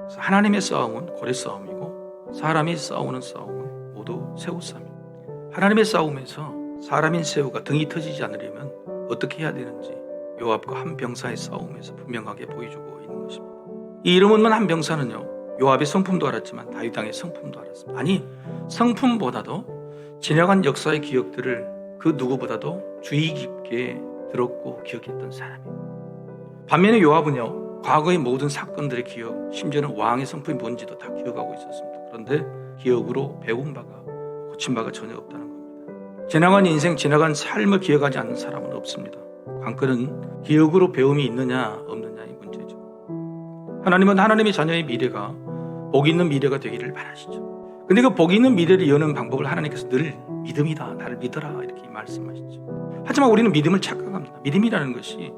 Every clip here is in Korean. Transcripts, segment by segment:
그래서 하나님의 싸움은 고래 싸움이고 사람이 싸우는 싸움은 모두 새우 싸움입니다. 하나님의 싸움에서 사람인 새우가 등이 터지지 않으려면 어떻게 해야 되는지 요압과 한 병사의 싸움에서 분명하게 보여주고 있는 것입니다. 이 이름 없는 한 병사는요, 요압의 성품도 알았지만 다윗 왕의 성품도 알았습니다. 아니, 성품보다도 지나간 역사의 기억들을 그 누구보다도 주의 깊게 들었고 기억했던 사람이에요. 반면에 요압은요, 과거의 모든 사건들의 기억, 심지어는 왕의 성품이 뭔지도 다 기억하고 있었습니다. 그런데 기억으로 배운 바가, 고친 바가 전혀 없다는 겁니다. 지나간 인생, 지나간 삶을 기억하지 않는 사람은 없습니다. 관건은 기억으로 배움이 있느냐 없느냐의 문제죠. 하나님은 하나님의 자녀의 미래가 복 있는 미래가 되기를 바라시죠. 근데 그 복 있는 미래를 여는 방법을 하나님께서 늘 믿음이다, 나를 믿어라 이렇게 말씀하시죠. 하지만 우리는 믿음을 착각합니다. 믿음이라는 것이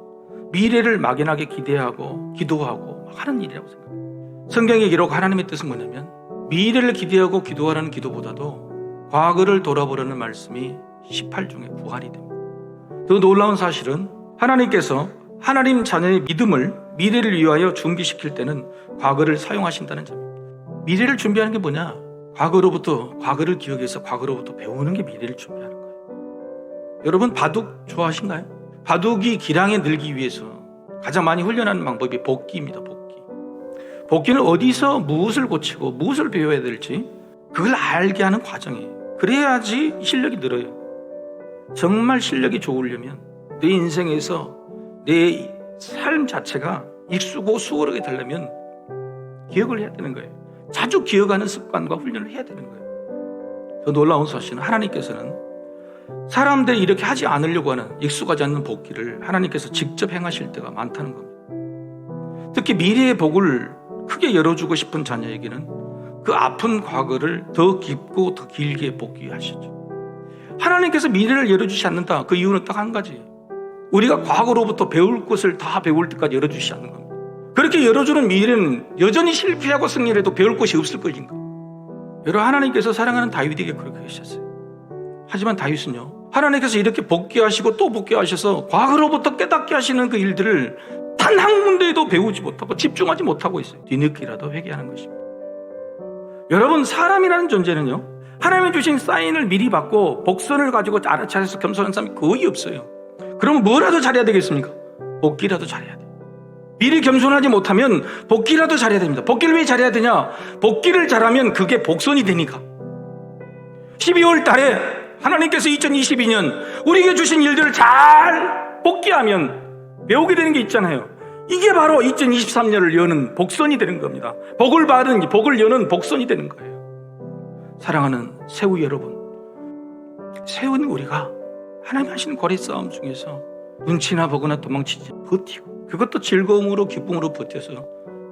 미래를 막연하게 기대하고 기도하고 하는 일이라고 생각합니다. 성경의 기록 하나님의 뜻은 뭐냐면 미래를 기대하고 기도하라는 기도보다도 과거를 돌아보라는 말씀이 18중에 부활이 됩니다. 더 놀라운 사실은 하나님께서 하나님 자녀의 믿음을 미래를 위하여 준비시킬 때는 과거를 사용하신다는 점입니다. 미래를 준비하는 게 뭐냐? 과거를 기억해서 과거로부터 배우는 게 미래를 준비하는 거예요. 여러분 바둑 좋아하신가요? 바둑이 기량에 늘기 위해서 가장 많이 훈련하는 방법이 복기입니다. 복기는 어디서 무엇을 고치고 무엇을 배워야 될지 그걸 알게 하는 과정이에요. 그래야지 실력이 늘어요. 정말 실력이 좋으려면 내 인생에서 내 삶 자체가 익숙하고 수월하게 되려면 기억을 해야 되는 거예요. 자주 기억하는 습관과 훈련을 해야 되는 거예요. 더 놀라운 사실은 하나님께서는 사람들이 이렇게 하지 않으려고 하는 익숙하지 않는 복기를 하나님께서 직접 행하실 때가 많다는 겁니다. 특히 미래의 복을 크게 열어주고 싶은 자녀에게는 그 아픈 과거를 더 깊고 더 길게 복귀하시죠. 하나님께서 미래를 열어주지 않는다. 그 이유는 딱 한 가지예요. 우리가 과거로부터 배울 것을 다 배울 때까지 열어주지 않는 겁니다. 그렇게 열어주는 미래는 여전히 실패하고 승리를 해도 배울 것이 없을 것인가. 여러분, 하나님께서 사랑하는 다윗에게 그렇게 하셨어요. 하지만 다윗은요, 하나님께서 이렇게 복귀하시고 또 복귀하셔서 과거로부터 깨닫게 하시는 그 일들을 단 한 군데에도 배우지 못하고 집중하지 못하고 있어요. 뒤늦게라도 회개하는 것입니다. 여러분, 사람이라는 존재는요, 하나님이 주신 사인을 미리 받고 복선을 가지고 알아차려서 겸손한 사람이 거의 없어요. 그러면 뭐라도 잘해야 되겠습니까? 복귀라도 잘해야 돼요. 미리 겸손하지 못하면 복귀라도 잘해야 됩니다. 복귀를 왜 잘해야 되냐? 복귀를 잘하면 그게 복선이 되니까. 12월 달에 하나님께서 2022년 우리에게 주신 일들을 잘 복귀하면 배우게 되는 게 있잖아요. 이게 바로 2023년을 여는 복선이 되는 겁니다. 복을 여는 복선이 되는 거예요. 사랑하는 새우 여러분, 새우는 우리가 하나님 하시는 거래 싸움 중에서 눈치나 보거나 도망치지 버티고 그것도 즐거움으로 기쁨으로 버텨서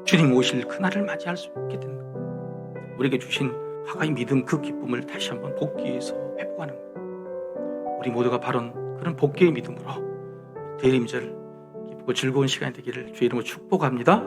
주님 오실 그날을 맞이할 수 있게 되는 거예요. 우리에게 주신 하가의 믿음, 그 기쁨을 다시 한번 복귀해서 회복하는 거예요. 우리 모두가 바로 그런 복귀의 믿음으로 대림절 기쁘고 즐거운 시간이 되기를 주의 이름으로 축복합니다.